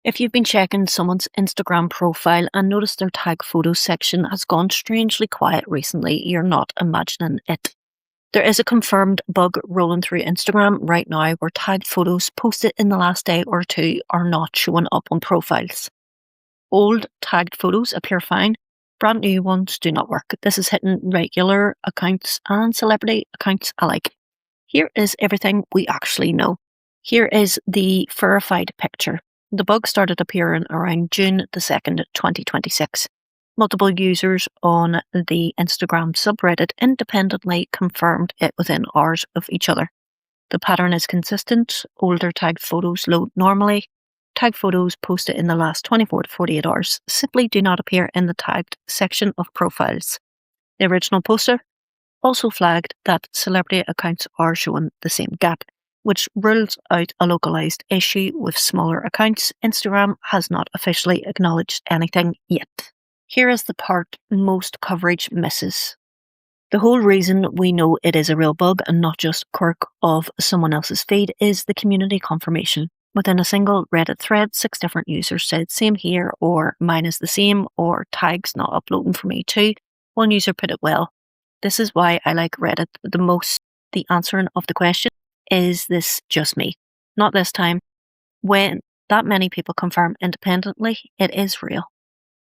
If you've been checking someone's Instagram profile and noticed their tag photos section has gone strangely quiet recently, you're not imagining it. There is a confirmed bug rolling through Instagram right now where tagged photos posted in the last day or two are not showing up on profiles. Old tagged photos appear fine, brand new ones do not work. This is hitting regular accounts and celebrity accounts alike. Here is everything we actually know. Here is the verified picture. The bug started appearing around June the 2nd, 2026. Multiple users on the Instagram subreddit independently confirmed it within hours of each other. The pattern is consistent. Older tagged photos load normally. Tagged photos posted in the last 24 to 48 hours simply do not appear in the tagged section of profiles. The original poster also flagged that celebrity accounts are showing the same gap, which rules out a localized issue with smaller accounts. Instagram has not officially acknowledged anything yet. Here is the part most coverage misses. The whole reason we know it is a real bug and not just a quirk of someone else's feed is the community confirmation. Within a single Reddit thread, 6 different users said same here, or mine is the same, or tags not uploading for me too. One user put it well. This is why I like Reddit the most. The answering of the question, is this just me? Not this time. When that many people confirm independently, it is real.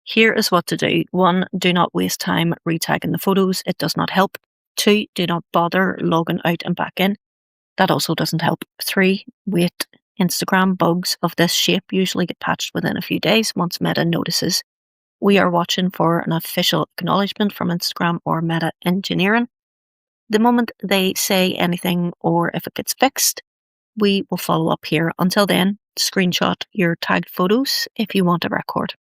Here is what to do. 1. Do not waste time retagging the photos. It does not help. 2. Do not bother logging out and back in. That also doesn't help. 3. Wait. Instagram bugs of this shape usually get patched within a few days once Meta notices. We are watching for an official acknowledgement from Instagram or Meta Engineering. The moment they say anything or if it gets fixed, we will follow up here. Until then, screenshot your tagged photos if you want a record.